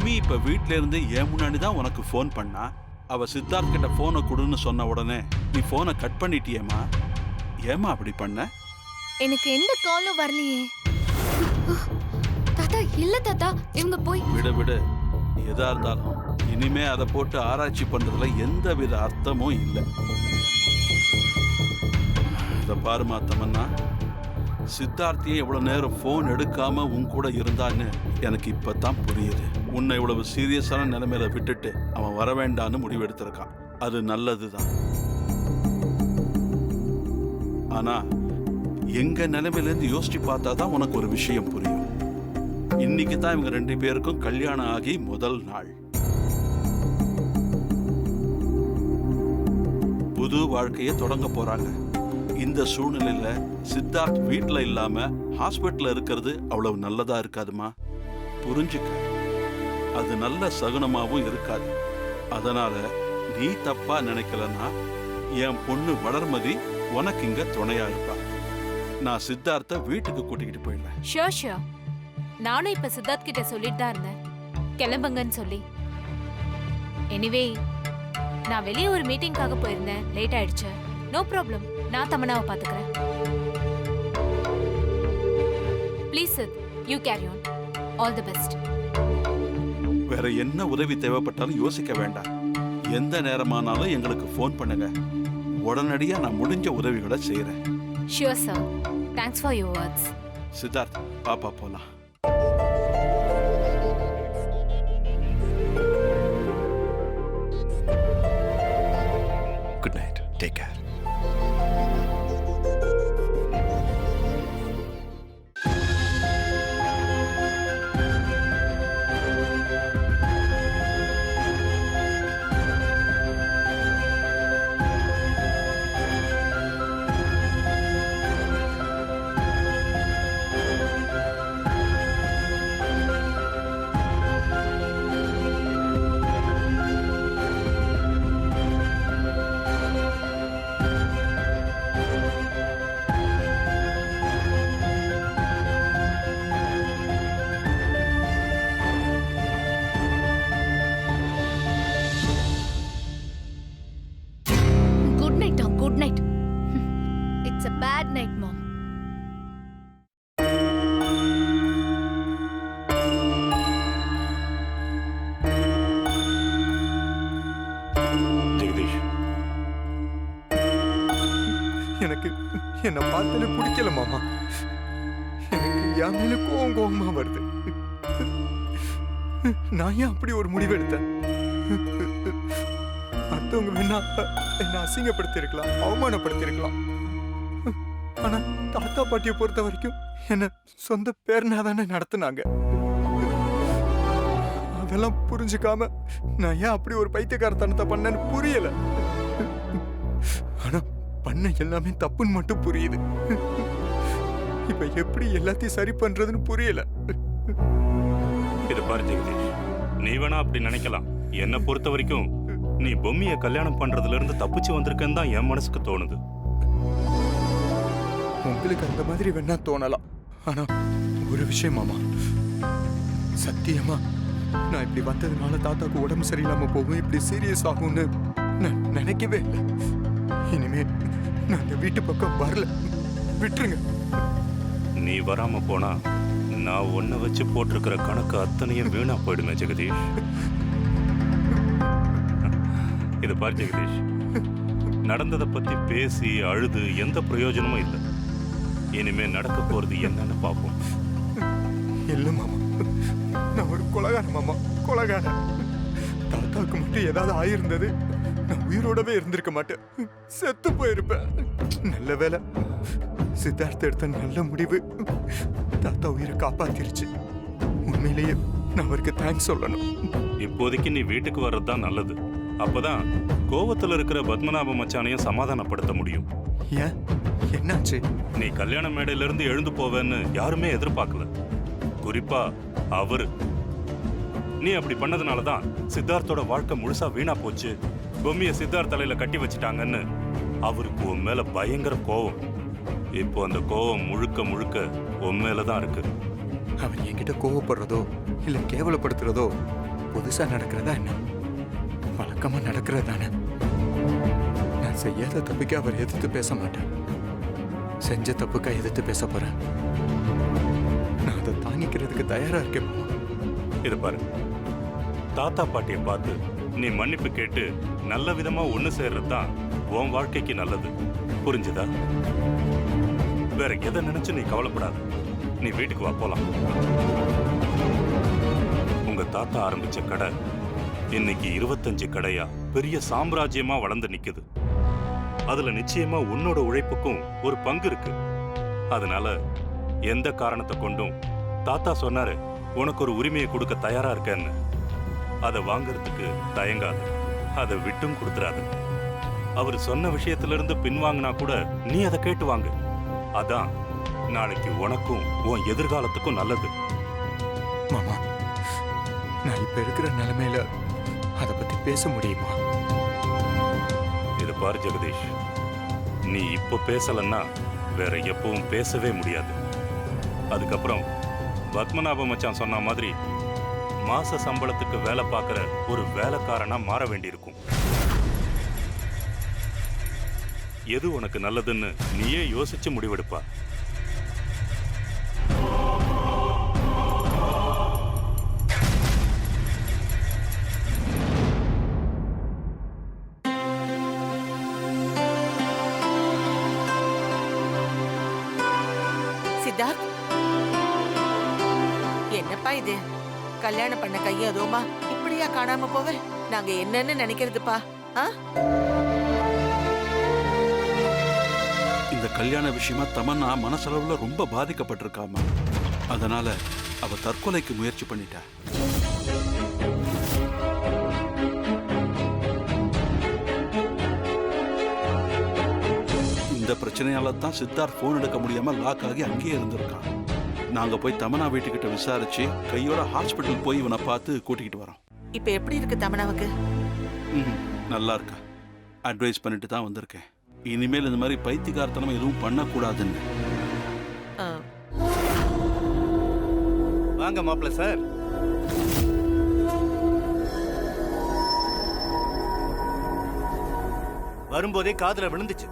பொம்மி இப்ப வீட்ல இருந்து ஏன் முன்னாடி தான் உனக்கு ஃபோன் பண்ணா. அவ சித்தார்த் கிட்ட போனை கொடுன்னு சொன்ன உடனே நீ போனை கட் பண்ணிட்டியேமா. ஏமா அப்படி பண்ண? எனக்கு எந்த காலும் வரலையே. தாத்தா இல்ல தாத்தா, இவங்க போய் விடு விடு. எதா இருந்தாலும் இனிமே அதை போட்டு ஆராய்ச்சி பண்றதுல எந்த வித அர்த்தமும் இல்லை. இத பாருமா தமன்னா, சித்தார்த்தியும் இவ்வளவு நேரம் போன் எடுக்காம உன் கூட இருந்தான்னு எனக்கு இப்பதான் புரியுது. உன்னை இவ்வளவு சீரியஸான நிலைமையில விட்டுட்டு அவன் வர வேண்டான்னு முடிவு எடுத்திருக்கான். அது நல்லதுதான். ஆனா எங்க நிலைமையில இருந்து யோசிச்சு பார்த்தாதான் உனக்கு ஒரு விஷயம் புரியும். இன்னைக்கு தான் இவங்க 2 பேருக்கும் கல்யாணம் ஆகி முதல் நாள். புது வாழ்க்கையை தொடங்க போறாங்க. இந்த சூழ்நிலையில சித்தார்த் வீட்டுல இல்லாம ஹாஸ்பிட்டல்ல இருக்கிறது அவ்வளவு நல்லதா இருக்காதுமா. புரிஞ்சுக்க, அது நல்ல சகுனமாவும் இருக்காது. அதனால நீ தப்பா நினைக்கலன்னா என் பொண்ணு வளர்மதி உனக்கு இங்க துணையா இருப்பா. நான் சித்தார்த்த வீட்டுக்கு கூட்டிக்கிட்டு போயிடலாம். Sure sure. நானும் இப்ப சித்தார்த் கிட்ட சொல்லிட்டு தான் இருந்தேன் கிளம்புங்கன்னு சொல்லி. எனிவே நான் வெளியே ஒரு மீட்டிங்காக போயிருந்தேன், லேட் ஆயிடுச்சு. நோ ப்ராப்ளம், நான் தமன்னாவை பாத்துக்கிறேன். Please Sid, you carry on. All the best. வேற என்ன உதவி தேவைப்பட்டாலும் யோசிக்க வேண்டாம். எந்த நேரமானாலும் எங்களுக்கு ஃபோன் பண்ணுங்க. உடனடியா நான் முடிஞ்ச உதவிகளை செய்யறேன். Sure sir. Thanks for your words. Siddharth, பாப்பா போலாம். Good night. Take care. Good night. It's a bad night, mom. Jagadish, எனக்கு என்ன பார்த்தாலே பிடிக்கல மாமா. எனக்கு என் மேல கோவமா வருது. நான் ஏன் அப்படி ஒரு முடிவு எடுத்தேன்? அடுத்தவங்க வேணா என்ன அசிங்கப்படுத்தி இருக்கலாம், அவமானப்படுத்தி இருக்கலாம். ஆனா தாத்தா பாட்டியை பொறுத்த வரைக்கும் என்ன சொந்த பேரனா தானே நடத்துனாங்க. அதெல்லாம் புரிஞ்சுக்காம நான் ஏன் அப்படி ஒரு பைத்தியக்காரத்தனத்தை பண்ணேன்னு புரியல. ஆனா பண்ண எல்லாமே தப்புன்னு மட்டும் புரியுது. இப்ப எப்படி எல்லாத்தையும் சரி பண்றதுன்னு புரியல. இது பாரு ஜெகதீஷ், நீ வேணா அப்படி நினைக்கலாம். என்னை பொறுத்த வரைக்கும் நீ பொம்மியை கல்யாணம் பண்றதுல இருந்து தப்பிச்சு வந்திருக்கன்னு தான் என் மனசுக்கு தோணுது. உங்களுக்கு அந்த மாதிரி வேணா தோணலாம். ஆனா ஒரு விஷயம் மாமா, சத்தியமா நான் இப்படி வந்ததுனால தாத்தாக்கு உடம்பு சரியில்லாம போகும், இப்படி சீரியஸ் ஆகும்னு நான் நினைக்கவே இல்லை. இனிமே நான் இந்த வீட்டு பக்கம் வரல, விட்டுருங்க. நீ வராம போனா நான் உன்னை வச்சு போட்டிருக்கிற கணக்கு அத்தனையும் வீணா போயிடுமே ஜெகதீஷ். இதை பாரு ஜெகதீஷ், நடந்ததை பத்தி பேசி அழுது எந்த பிரயோஜனமும் இல்லை. இனிமே நடக்க போறது என்னன்னு பார்ப்போம். இல்ல மாமா, நான் ஒரு கொலகாரன் மாமா, கொலகாரன். தாத்தாவுக்கு மட்டும் ஏதாவது ஆயிருந்தது நான் உயிரோடவே இருந்திருக்க மாட்டேன், செத்து போயிருப்பேன். நல்ல வேலை சித்தார்த்த எடுத்த நல்ல முடிவு தாத்தா உயிரை காப்பாத்திருச்சு. உண்மையிலேயே நான் அவருக்கு தேங்க்ஸ் சொல்லணும். இப்போதைக்கு நீ வீட்டுக்கு வர்றதுதான் நல்லது. அப்பதான் கோவத்துல இருக்கிற பத்மநாப மச்சானையும் சமாதானப்படுத்த முடியும். ஏன், என்னாச்சு? நீ கல்யாண மேடையில இருந்து எழுந்து போவேன்னு யாருமே எதிர்பார்க்கல, குறிப்பா அவரு. நீ அப்படி பண்ணதுனாலதான் சித்தார்த்தோட வாழ்க்கை முழுசா வீணா போச்சு. பொம்மிய சித்தார்த் தலையில கட்டி வச்சுட்டாங்கன்னு அவருக்கு உன் மேல பயங்கர கோவம். இப்போ அந்த கோவம் முழுக்க முழுக்க உன் மேலதான் இருக்கு. அவன் என்கிட்ட கோவப்படுறதோ இல்ல கேவலப்படுத்துறதோ புதுசா நடக்கிறதா என்ன வழக்கமா நடக்கிறதானே? நான் செய்யாத தப்புக்கு அவர் எதிர்த்து பேச மாட்டேன். செஞ்ச தப்புக்கா எதிர்த்து பேச போறேன். நான் அதை தாங்கிக்கிறதுக்கு தயாரா இருக்கேன் மாமா. இது பாரு, தாத்தா பாட்டியை பார்த்து நீ மன்னிப்பு கேட்டு நல்ல விதமா ஒண்ணு சேர்றது தான் உன் வாழ்க்கைக்கு நல்லது. புரிஞ்சுதா? வேற எதை நினைச்சு நீ கவலைப்படாத. நீ வீட்டுக்கு வா, போலாம். உங்க தாத்தா ஆரம்பிச்ச கடை இன்னைக்கு 25 கடையா பெரிய சாம்ராஜ்யமா வளர்ந்து நிக்குது. அதுல நிச்சயமா உன்னோட உழைப்புக்கும் ஒரு பங்கு இருக்கு. அதனால எந்த காரணத்தை கொண்டும் தாத்தா சொன்னாரு உனக்கு ஒரு உரிமையை கொடுக்க தயாரா இருக்கேன்னு, அதை வாங்கறதுக்கு தயங்காது. அதை விட்டும் கொடுத்துறாது. அவர் சொன்ன விஷயத்துல இருந்து பின்வாங்கினா கூட நீ அதை கேட்டு வாங்கு. அதான் நாளைக்கு உனக்கும் உன் எதிர்காலத்துக்கும் நல்லது. மாமா, நான் இப்ப இருக்கிற நிலைமையில அதை பத்தி பேச முடியுமா? இது பாரு ஜெகதீஷ், நீ இப்போ பேசலன்னா வேற எப்பவும் பேசவே முடியாது. அதுக்கப்புறம் பத்மநாப மச்சான் சொன்ன மாதிரி மாச சம்பளத்துக்கு வேலை பார்க்குற ஒரு வேலைக்காரனா மாற வேண்டியிருக்கும். எது உனக்கு நல்லதுன்னு நீயே யோசிச்சு முடிவெடுப்பா. சித்தார்த், என்னப்பா இது? கல்யாணம் பண்ண கைய ரோமா இப்படியா காணாம போவ? நாங்க என்னன்னு நினைக்கிறதுப்பா? இந்த கல்யாண விஷயமா தமன்னா மனசளவுல ரொம்ப பாதிக்கப்பட்டிருக்காமா. அதனால அவ தற்கொலைக்கு முயற்சி பண்ணிட்டா. இந்த பிரச்சனையால தான் சித்தார்த் போன் எடுக்க முடியாம லாக் ஆகி அங்கேயே இருந்திருக்கான். நாங்க போய் தமனா வீட்டுக்கிட்ட விசாரிச்சு கையோட ஹாஸ்பிட்டல் போய் இவனை பார்த்து கூட்டிக்கிட்டு வரோம். இப்ப எப்படி இருக்கு தமனாவுக்கு? நல்லா இருக்கா. அட்வைஸ் பண்ணிட்டு தான் வந்திருக்கேன். இனிமேல் இந்த மாதிரி பைத்தியக்காரத்தனம் எதுவும் பண்ணக்கூடாதுன்னு. வாங்க மாப்பிள்ள சார். வரும்போதே காதுல விழுந்துச்சு.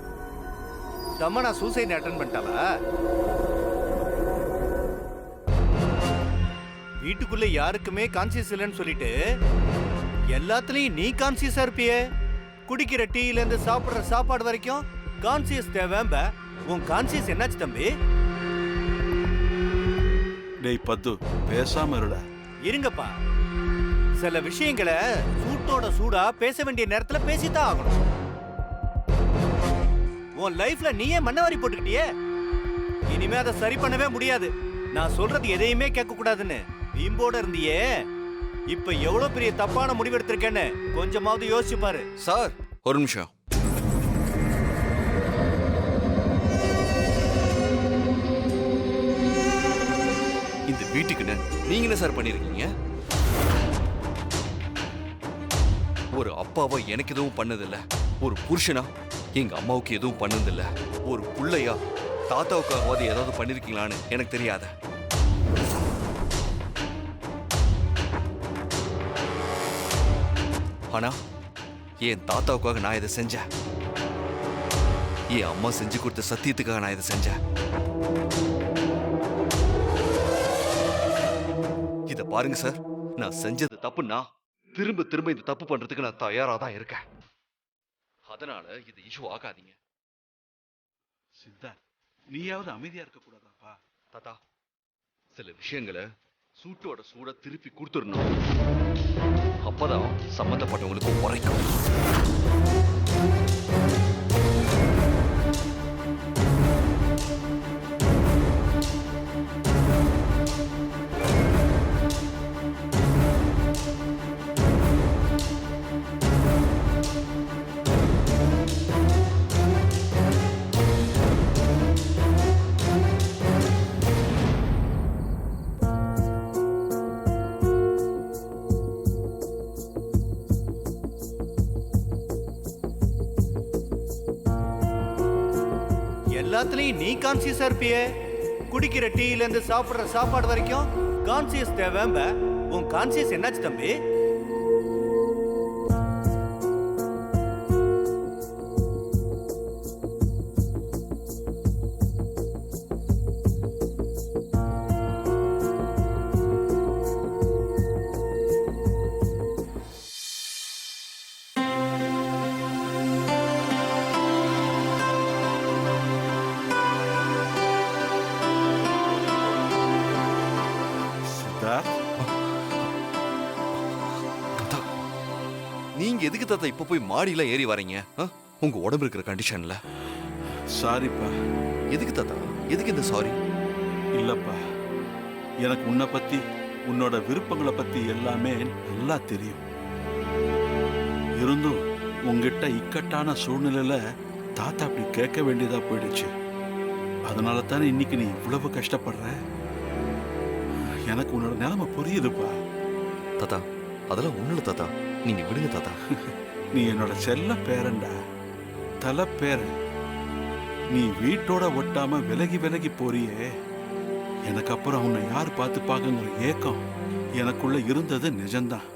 தமனா சூசைட் அட்டெண்ட் பண்ணிட்டாளா? வீட்டுக்குள்ள யாருக்குமே கான்சியஸ் இல்லைன்னு சொல்லிட்டு எல்லாத்துலயும் நீ கான்சியஸா இருப்பியே. குடிக்கிற டீல இருந்து சாப்பிடுற சாப்பாடு வரைக்கும் கான்சியஸ் தேவைம்ப. உன் கான்சியஸ் என்னாச்சு தம்பி? டேய் பத்து, பேசாம இருடா. இருங்கப்பா, சில விஷயங்களை சூட்டோட சூடா பேச வேண்டிய நேரத்துல பேசித்தான் ஆகணும். உன் லைஃப்ல நீயே மண்ணவாரி போட்டுக்கிட்டியே. இனிமே அதை சரி பண்ணவே முடியாது. நான் சொல்றது எதையுமே கேட்க கூடாதுன்னு வீம்போட இருந்தியே. இப்ப எவ்வளவு பெரிய தப்பான முடிவு எடுத்திருக்கேன்னு கொஞ்சமாவது யோசிச்சு பாரு. சார் ஒரு நிமிஷம். இந்த வீட்டுக்குன்னு நீங்க என்ன சார் பண்ணிருக்கீங்க? ஒரு அப்பாவா எனக்கு எதுவும் பண்ணதில்ல. ஒரு புருஷனா எங்க அம்மாவுக்கு எதுவும் பண்ணதில்ல. ஒரு புள்ளையா தாத்தாவுக்காகவாது ஏதாவது பண்ணிருக்கீங்களான்னு எனக்கு தெரியாத. ஆனா என் தாத்தாவுக்காக நான் இதை செஞ்சேன். என் அம்மா செஞ்சு கொடுத்த சத்தியத்துக்காக நான் இதை செஞ்சேன். இத பாருங்க சார், நான் செஞ்சது தப்புன்னா திரும்ப திரும்ப இந்த தப்பு பண்றதுக்கு நான் தயாரா தான் இருக்கேன். அதனால இது இஷ்யூ ஆகாதீங்க. சித்தார்த், நீயாவது அமைதியா இருக்க கூடாதாப்பா? தாத்தா, சில விஷயங்களை சூட்டோட சூட திருப்பி கொடுத்துடணும். அப்பதான் சம்பந்தப்பட்டவங்களுக்கு உரைக்கும். எல்லாத்துலயும் நீ கான்சியஸா இருப்பியே. குடிக்கிற டீல இருந்து சாப்பிடுற சாப்பாடு வரைக்கும் கான்சியஸ் தேவைம்ப. உன் கான்சியஸ் என்னாச்சு தம்பி? நீங்க எதுக்கு தாத்தா இப்ப போய் மாடியில ஏறி வரீங்க? உங்க உடம்பு இருக்கிற கண்டிஷன்ல. சாரிப்பா. எதுக்கு தாத்தா? எதுக்கு இந்த சாரி? இல்லப்பா, எனக்கு உன்னை பத்தி உன்னோட விருப்பங்களை பத்தி எல்லாமே நல்லா தெரியும். இருந்தும் உங்ககிட்ட இக்கட்டான சூழ்நிலையில தாத்தா அப்படி கேட்க வேண்டியதா போயிடுச்சு. அதனால தானே இன்னைக்கு நீ இவ்வளவு கஷ்டப்படுற. எனக்கு உன்னோட நிலைமை புரியுதுப்பா. தாத்தா அதெல்லாம் ஒண்ணுல தாத்தா, நீங்க விடுங்க தாத்தா. நீ என்னோட செல்ல பேரன்டா, தலை பேரன். நீ வீட்டோட ஒட்டாம விலகி விலகி போறியே, எனக்கு அப்புறம் உன்னை யார் பார்த்துப்பாங்கங்கிற ஏக்கம் எனக்குள்ள இருந்தது நிஜம்தான்.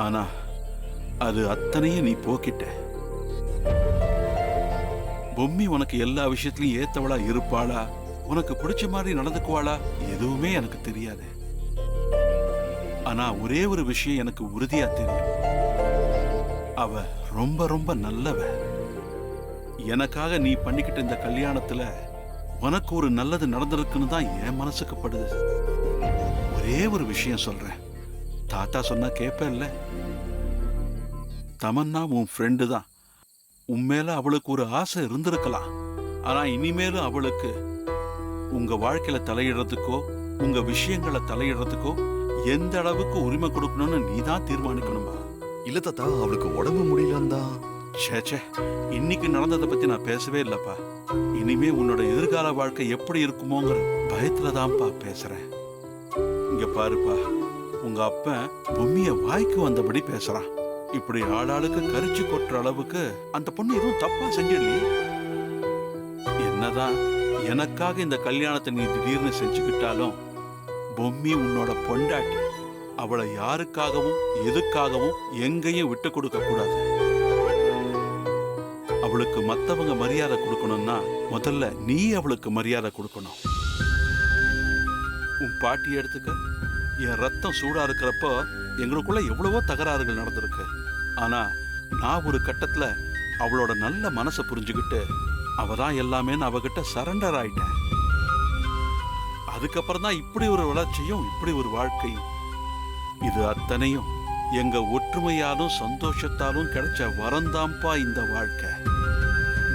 ஆனா அது அத்தனையும் நீ போக்கிட்ட. பொம்மி உனக்கு எல்லா விஷயத்திலையும் ஏத்தவளா இருப்பாளா, உனக்கு பிடிச்ச மாதிரி நடந்துக்குவாளா, எதுவுமே எனக்கு தெரியாது. ஆனா ஒரே ஒரு விஷயம் எனக்கு உறுதியா தெரியும். அவ ரொம்ப ரொம்ப நல்லவ. எனக்காக நீ பண்ணிக்கிட்ட இந்த கல்யாணத்துல உனக்கு ஒரு நல்லது நடந்திருக்குன்னு தான் என் மனசுக்கு படுது. ஒரே ஒரு விஷயம் சொல்றேன், தாத்தா சொன்னா கேப்ப இல்ல. தமன்னா உன் ஃப்ரெண்டு தான். உண்மையில அவளுக்கு ஒரு ஆசை இருந்திருக்கலாம். ஆனா இனிமேலும் அவளுக்கு உங்க வாழ்க்கையில தலையிடுறதுக்கோ உங்க விஷயங்களை தலையிடுறதுக்கோ எந்த அளவுக்கு உரிமை கொடுக்கணும்னு நீ தான் தீர்மானிக்கணும்பா. இல்ல தாத்தா, அவளுக்கு உடம்பு முடியலன்னு தான். சேச்சே, இன்னைக்கு நடந்ததை பத்தி நான் பேசவே இல்லப்பா. இனிமே உன்னோட எதிர்கால வாழ்க்கை எப்படி இருக்குமோங்கிற பயத்துல தான்ப்பா பேசுறேன். இங்க பாருப்பா, உங்க அப்பன் பொம்மிய வாய்க்கு வந்தபடி பேசுறான். இப்படி ஆளாளுக்கு கரிச்சு கொட்டுற அளவுக்கு அந்த பொண்ணு எதுவும் தப்பா செஞ்சிடலையே. என்னதான் எனக்காக இந்த கல்யாணத்தை நீ திடீர்னு செஞ்சுக்கிட்டாலும் பொம்மி உன்னோட பொண்டாட்டி. அவளை யாருக்காகவும் எதுக்காகவும் எங்கேயும் விட்டு கொடுக்க கூடாது. அவளுக்கு மத்தவங்க மரியாதை கொடுக்கணும்னா முதல்ல நீ அவளுக்கு மரியாதை கொடுக்கணும். உன் பாட்டி எடுத்துக்க. என் ரத்தம் சூடா இருக்கிறப்ப எங்களுக்குள்ள எவ்வளவோ தகராறுகள் நடந்திருக்கு. ஆனா நான் ஒரு கட்டத்துல அவளோட நல்ல மனசை புரிஞ்சுக்கிட்டு அவதான் எல்லாமே அவகிட்ட சரண்டர் ஆயிட்டேன். அதுக்கப்புறம் தான் இப்படி ஒரு வளர்ச்சியும் இப்படி ஒரு வாழ்க்கையும். இது அத்தனையும் எங்க ஒற்றுமையாலும் சந்தோஷத்தாலும் கிடைச்ச வரந்தாம்பா இந்த வாழ்க்கை.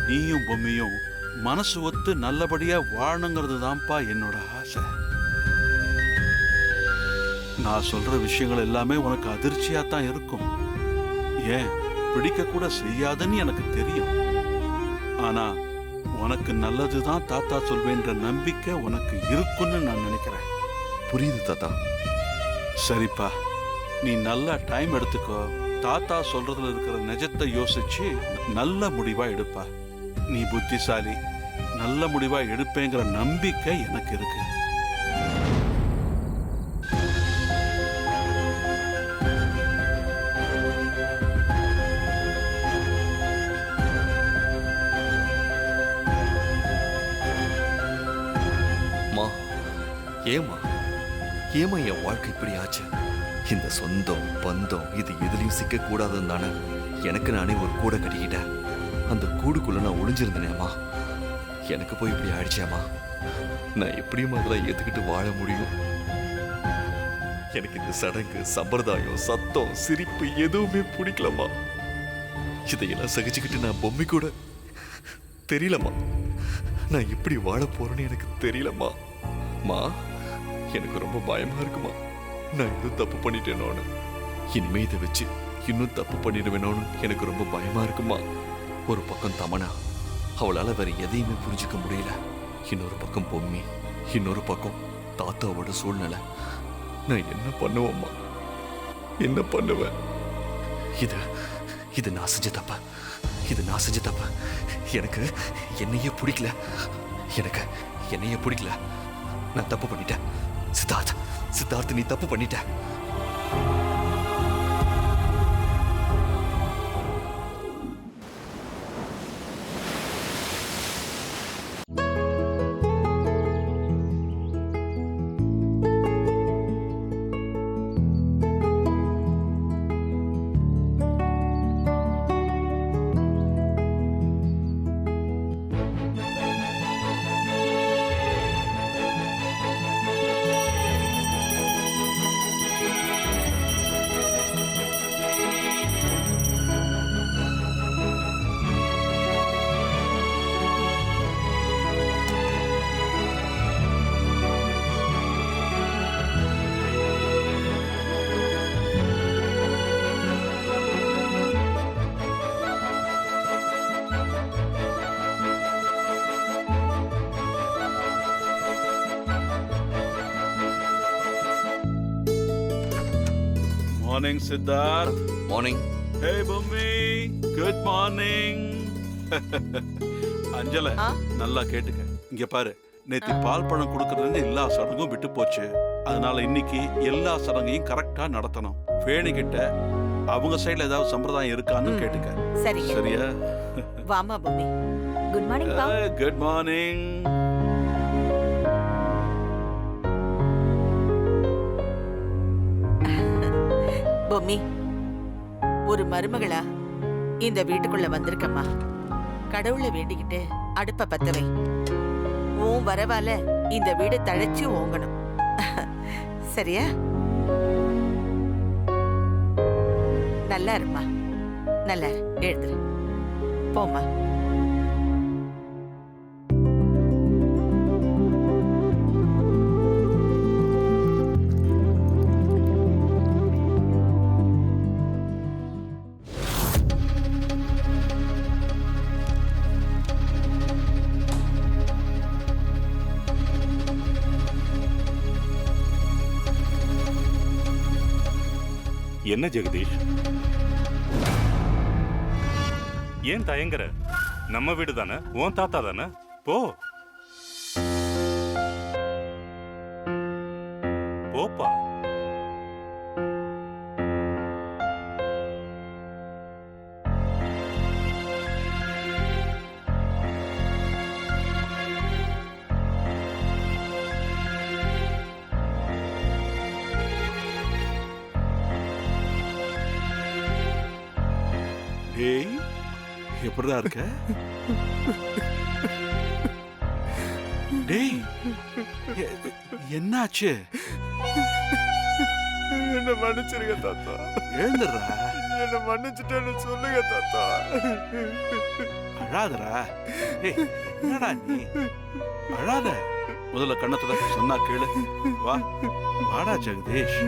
நீயும் பொம்மியும் மனசு ஒத்து நல்லபடியா வாழணுங்கிறது தான்ப்பா என்னோட ஆசை. நான் சொல்ற விஷயங்கள் எல்லாமே உனக்கு அதிர்ச்சியா தான் இருக்கும். ஏன் பிடிக்க கூட செய்யாதுன்னு எனக்கு தெரியும். ஆனா உனக்கு நல்லதுதான் தாத்தா சொல்வேன்ற நம்பிக்கை உனக்கு இருக்குன்னு நான் நினைக்கிறேன். புரியுது தாத்தா. சரிப்பா, நீ நல்லா டைம் எடுத்துக்கோ. தாத்தா சொல்றதுல இருக்கிற நிஜத்தை யோசிச்சு நல்ல முடிவா எடுப்பா. நீ புத்திசாலி, நல்ல முடிவா எடுப்பேங்கிற நம்பிக்கை எனக்கு இருக்கு. ஏமா ஏமா என் வாழ்க்கை இப்படி ஆச்சு? இந்த சொந்தம் பந்தம் இது எதுலயும் சிக்க கூடாதுன்னு தானே எனக்கு நானே ஒரு கூடை கட்டிக்கிட்டேன். அந்த கூடுக்குள்ள நான் ஒளிஞ்சிருந்தேனேம்மா. எனக்கு போய் இப்படி ஆயிடுச்சேம்மா. நான் எப்படியும் அதெல்லாம் ஏத்துக்கிட்டு வாழ முடியும்? எனக்கு இந்த சடங்கு சம்பிரதாயம் சத்தம் சிரிப்பு எதுவுமே பிடிக்கலம்மா. இதையெல்லாம் சகிச்சுக்கிட்டு நான் பொம்மை கூட தெரியலம்மா. நான் எப்படி வாழ போறேன்னு எனக்கு தெரியலம்மா. மா, எனக்கு ரொம்ப பயமா இருக்குமா. நான் இன்னும் தப்பு பண்ணிட்டேனோன்னு, இனிமே இதை வச்சு இன்னும் தப்பு பண்ணிடுவேனோன்னு எனக்கு ரொம்ப பயமா இருக்குமா. ஒரு பக்கம் தமனா, அவளால வேற எதையுமே புரிஞ்சுக்க முடியல. இன்னொரு பக்கம் பொம்மி, இன்னொரு பக்கம் தாத்தாவோட சூழ்நிலை. நான் என்ன பண்ணுவேம்மா? என்ன பண்ணுவேன்? இது நான் செஞ்ச தப்ப. இது நான் செஞ்ச தப்ப. எனக்கு என்னையே பிடிக்கல. எனக்கு என்னையே பிடிக்கல. நான் தப்பு பண்ணிட்டேன். சித்தார்த், நீ தப்பு பண்ணிட்ட. மார்னிங் சித்தார்த். மார்னிங். ஹே பொம்மி, குட் மார்னிங். அஞ்சல, ஆ? நல்லா கேட்டுக்க. இங்க பாரு, நேத்து பால் பழம் கொடுக்கறதுன்னு எல்லா சடங்கும் விட்டு போச்சு. அதனால இன்னைக்கு எல்லா சடங்கையும் கரெக்டா நடத்தணும். வேணி கிட்ட அவங்க சைடுல ஏதாவது சம்பிரதாயம் இருக்கான்னு கேட்டுக்க. சரிங்க. சரியா? வாமா பொம்மி. குட் மார்னிங் பா. Good morning. பொம்மி, ஒரு மருமகளா இந்த வீட்டுக்குள்ள வந்திருக்கம்மா. கடவுளை வேண்டிக்கிட்டு அடுப்ப பத்த வை. உன் வரவால இந்த வீடு தழைச்சு ஓங்கணும். சரியா? நல்லா இருமா. நல்லா இரு. எழுந்துரு. போம்மா. என்ன ஜெகதீஷ், ஏன் தயங்குற? நம்ம வீடு தானே, உன் தாத்தா தானே, போ. போப்பா. டேய், எப்படிடா இருக்க? டேய், என்னாச்சு? என்ன மன்னிச்சிருங்க தாத்தா. எழுந்துடுறா. என்ன மன்னிச்சுட்டேன்னு சொல்லுங்க தாத்தா. அழாதடா. ஏய், என்னடா நீ? அழாத. முதல்ல கண்ணத்துல சொன்னா கேளு. வா, வாடா ஜெகதீஷ்.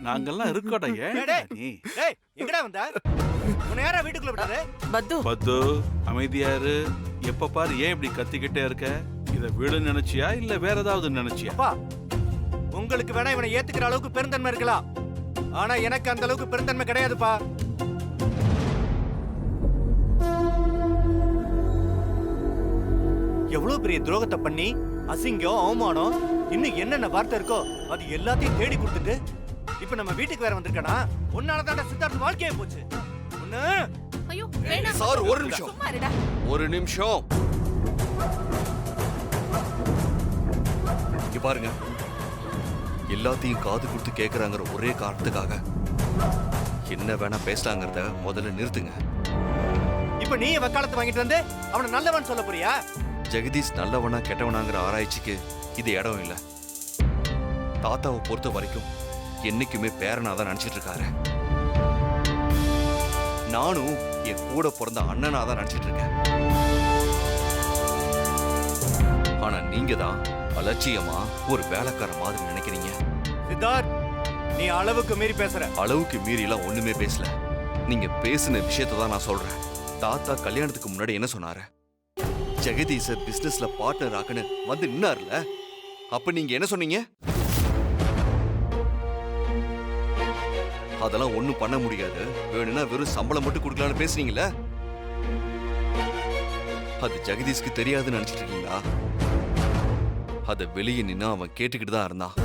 நாங்கெல்லாம் இருக்கோட. ஏன் நீ? டேய், எங்கடா வந்த? உன்னை யாரா வீட்டுக்குள்ள விட்டாரு? பத்து பத்து, அமைதியா இரு. எப்ப பாரு ஏன் இப்படி கத்திக்கிட்டே இருக்க? இத வீடு நினைச்சியா இல்ல வேற ஏதாவது நினைச்சியா? அப்பா, உங்களுக்கு வேணா இவனை ஏத்துக்கிற அளவுக்கு பெருந்தன்மை இருக்கலாம். ஆனா எனக்கு அந்த அளவுக்கு பெருந்தன்மை கிடையாதுப்பா. எவ்வளவு பெரிய துரோகத்தை பண்ணி அசிங்கம், அவமானம், இன்னும் என்னென்ன வார்த்தை இருக்கோ அது எல்லாத்தையும் தேடி கொடுத்துட்டு இப்ப நம்ம வீட்டுக்கு வேற வந்திருக்கனா? உன்னாலதான் சித்தார்த்த வாழ்க்கையே போச்சு. ஒண்ணு. ஐயோ வேணாம். சார், ஒரு நிமிஷம். சும்மா இருடா. ஒரு நிமிஷம். இங்க பாருங்க, எல்லாத்தையும் காது கொடுத்து கேட்கறாங்கிற ஒரே காரணத்துக்காக என்ன வேணா பேசலாங்கிறத முதல்ல நிறுத்துங்க. இப்ப நீ வக்காலத்து வாங்கிட்டு வந்து அவனை நல்லவன் சொல்ல போறியா? ஜெகதீஷ் நல்லவனா கெட்டவனாங்கிற ஆராய்ச்சிக்கு இது இடம் இல்ல. தாத்தாவை பொறுத்த வரைக்கும் என்னைக்குமே பேரனா தான் நினைச்சிட்டு இருக்காரு. நானும் என் கூட பிறந்த அண்ணனா தான் நினைச்சிட்டு இருக்கேன். ஆனா நீங்க தான் அலட்சியமா ஒரு வேலைக்கார மாதிரி நினைக்கிறீங்க. சித்தார்த், நீ அளவுக்கு மீறி பேசுற. அளவுக்கு மீறி எல்லாம் ஒண்ணுமே பேசல. நீங்க பேசின விஷயத்தை தான் நான் சொல்றேன். தாத்தா கல்யாணத்துக்கு முன்னாடி என்ன சொன்னாரு? ஜெகதீஷ பிசினஸ்ல பார்ட்னர் ஆக்குன்னு வந்து நின்னார்ல, அப்ப நீங்க என்ன சொன்னீங்க? அதெல்லாம் ஒண்ணும் பண்ண முடியாது, வேணும்னா வெறும் சம்பளம் மட்டும் கொடுக்கலான்னு பேசுறீங்களா? அது ஜெகதீஷ்க்கு தெரியாதுன்னு நினைச்சிட்டு இருக்கீங்களா? அத வெளியே நின்னா அவன் கேட்டுக்கிட்டு தான் இருந்தான்.